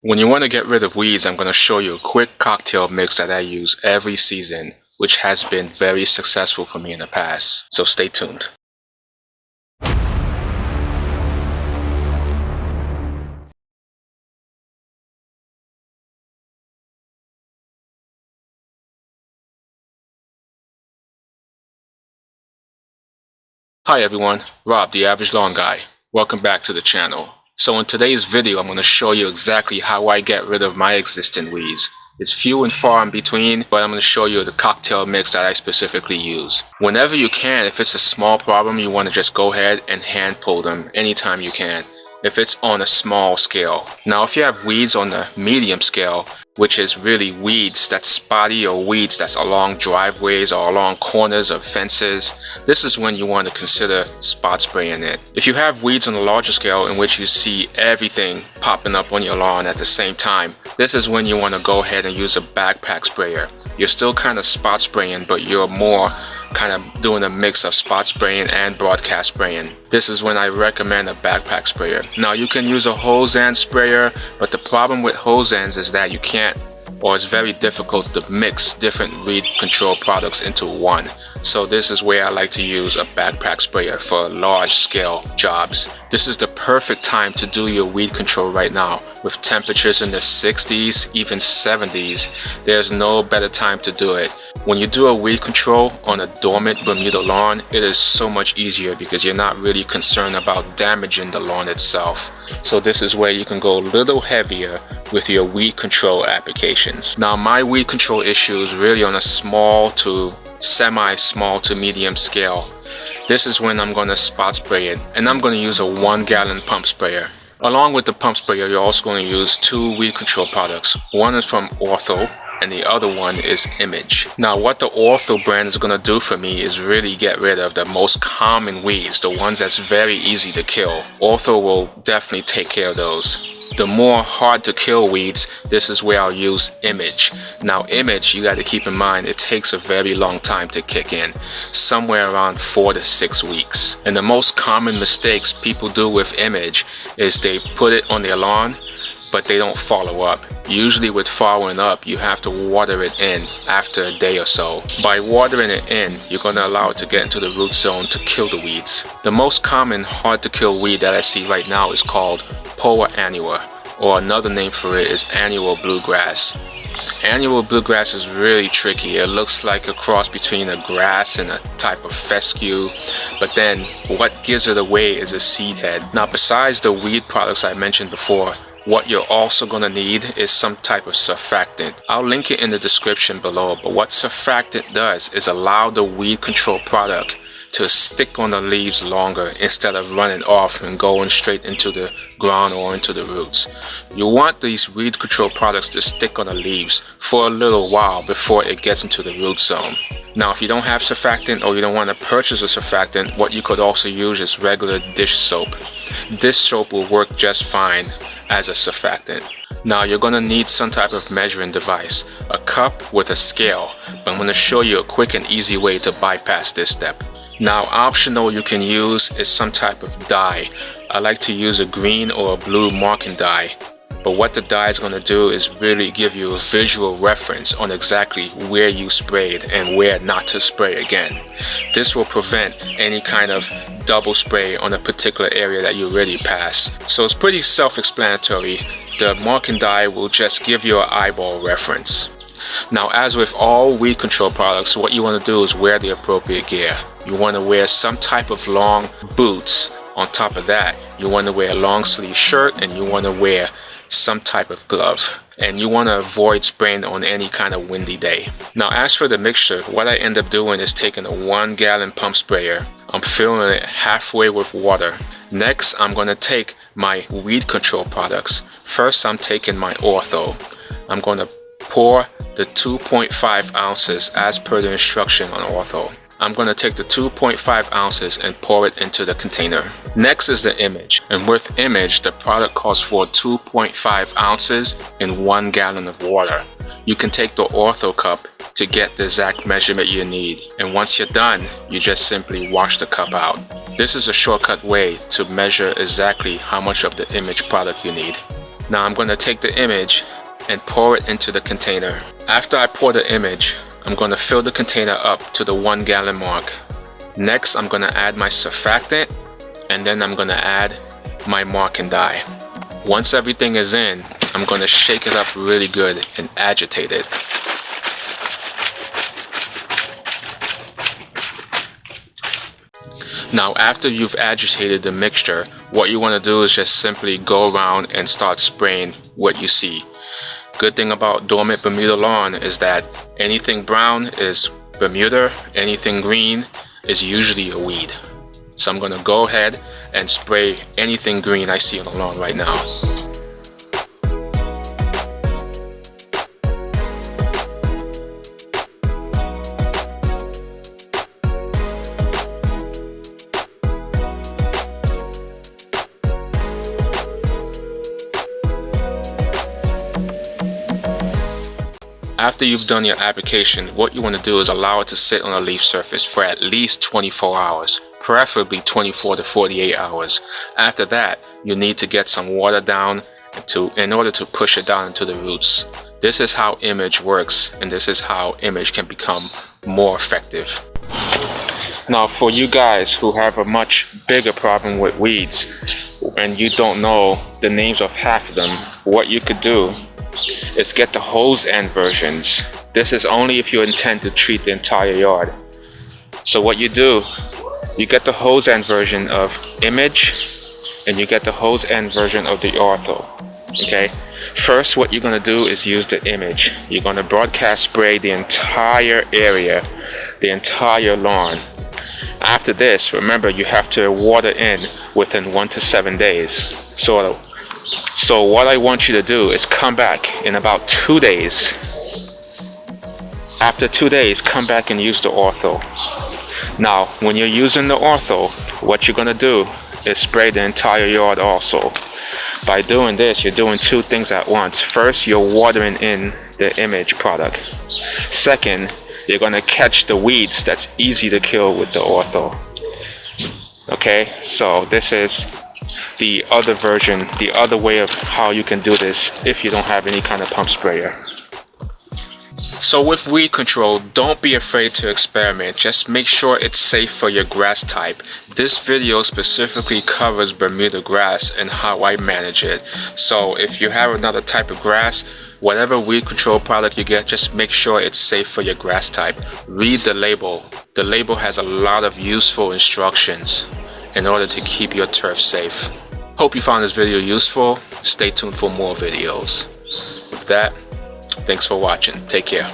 When you want to get rid of weeds, I'm going to show you a quick cocktail mix that I use every season, which has been very successful for me in the past. So stay tuned. Hi everyone, Rob, the Average Lawn Guy. Welcome back to the channel. So in today's video, I'm going to show you exactly how I get rid of my existing weeds. It's few and far in between, but I'm going to show you the cocktail mix that I specifically use. Whenever you can, if it's a small problem, you want to just go ahead and hand pull them anytime you can, if it's on a small scale. Now, if you have weeds on the medium scale, which is really weeds that's spotty or weeds that's along driveways or along corners of fences, this is when you want to consider spot spraying it. If you have weeds on a larger scale in which you see everything popping up on your lawn at the same time, this is when you want to go ahead and use a backpack sprayer. You're still kind of spot spraying, but you're more kind of doing a mix of spot spraying and broadcast spraying. This is when I recommend a backpack sprayer. Now you can use a hose end sprayer, but the problem with hose ends is that you can't, or it's very difficult to mix different weed control products into one. So this is where I like to use a backpack sprayer for large scale jobs. This is the perfect time to do your weed control right now. With temperatures in the 60s, even 70s, there's no better time to do it. When you do a weed control on a dormant Bermuda lawn, it is so much easier because you're not really concerned about damaging the lawn itself. So this is where you can go a little heavier with your weed control applications. Now my weed control issue is really on a small to semi-small to medium scale. This is when I'm going to spot spray it, and I'm going to use a 1-gallon pump sprayer. Along with the pump sprayer, you're also going to use 2 weed control products. One is from Ortho and the other one is Image. Now what the Ortho brand is going to do for me is really get rid of the most common weeds, the ones that's very easy to kill. Ortho will definitely take care of those. The more hard to kill weeds, this is where I'll use Image. Now Image, you got to keep in mind, it takes a very long time to kick in, somewhere around 4 to 6 weeks. And the most common mistakes people do with Image is they put it on their lawn, but they don't follow up. Usually with following up, you have to water it in after a day or so. By watering it in, you're going to allow it to get into the root zone to kill the weeds. The most common hard to kill weed that I see right now is called annua, or another name for it is annual bluegrass. Annual bluegrass is really tricky. It looks like a cross between a grass and a type of fescue, but then what gives it away is a seed head. Now besides the weed products I mentioned before, what you're also going to need is some type of surfactant. I'll link it in the description below, but what surfactant does is allow the weed control product to stick on the leaves longer instead of running off and going straight into the ground or into the roots. You want these weed control products to stick on the leaves for a little while before it gets into the root zone. Now if you don't have surfactant or you don't want to purchase a surfactant, what you could also use is regular dish soap. This soap will work just fine as a surfactant. Now you're going to need some type of measuring device, a cup with a scale, but I'm going to show you a quick and easy way to bypass this step. Now optional you can use is some type of dye. I like to use a green or a blue marking dye, but what the dye is going to do is really give you a visual reference on exactly where you sprayed and where not to spray again. This will prevent any kind of double spray on a particular area that you already passed. So it's pretty self-explanatory. The marking dye will just give you an eyeball reference. Now as with all weed control products, what you want to do is wear the appropriate gear. You want to wear some type of long boots. On top of that, you want to wear a long sleeve shirt and you want to wear some type of glove. And you want to avoid spraying on any kind of windy day. Now as for the mixture, what I end up doing is taking a 1-gallon pump sprayer. I'm filling it halfway with water. Next, I'm going to take my weed control products. First, I'm taking my Ortho. I'm going to pour the 2.5 ounces as per the instruction on Ortho. I'm going to take the 2.5 ounces and pour it into the container. Next is the Image, and with Image, the product calls for 2.5 ounces in 1 gallon of water. You can take the Ortho cup to get the exact measurement you need, and once you're done, you just simply wash the cup out. This is a shortcut way to measure exactly how much of the Image product you need. Now I'm going to take the image and pour it into the container. After I pour the image, I'm going to fill the container up to the 1 gallon mark. Next, I'm going to add my surfactant, and then I'm going to add my marking dye. Once everything is in, I'm going to shake it up really good and agitate it. Now after you've agitated the mixture, what you want to do is just simply go around and start spraying what you see. Good thing about dormant Bermuda lawn is that anything brown is Bermuda, anything green is usually a weed. So I'm going to go ahead and spray anything green I see on the lawn right now. After you've done your application, what you want to do is allow it to sit on a leaf surface for at least 24 hours, preferably 24 to 48 hours. After that, you need to get some water down in order to push it down into the roots. This is how image works, and this is how image can become more effective. Now for you guys who have a much bigger problem with weeds and you don't know the names of half of them, what you could do is get the hose end versions. This is only if you intend to treat the entire yard. So what you do, you get the hose end version of image and you get the hose end version of the ortho. Okay, first what you're going to do is use the image. You're going to broadcast spray the entire area, the entire lawn. After this, remember you have to water in within 1 to 7 days. So what I want you to do is come back in about 2 days. After 2 days, come back and use the ortho. Now, when you're using the ortho, what you're going to do is spray the entire yard also. By doing this, you're doing 2 things at once. First, you're watering in the image product. Second, you're going to catch the weeds that's easy to kill with the ortho. Okay, so this is the other version, the other way of how you can do this if you don't have any kind of pump sprayer. So with weed control, don't be afraid to experiment. Just make sure it's safe for your grass type. This video specifically covers Bermuda grass and how I manage it. So if you have another type of grass, whatever weed control product you get, just make sure it's safe for your grass type. Read the label. The label has a lot of useful instructions in order to keep your turf safe. Hope you found this video useful. Stay tuned for more videos. With that, thanks for watching. Take care.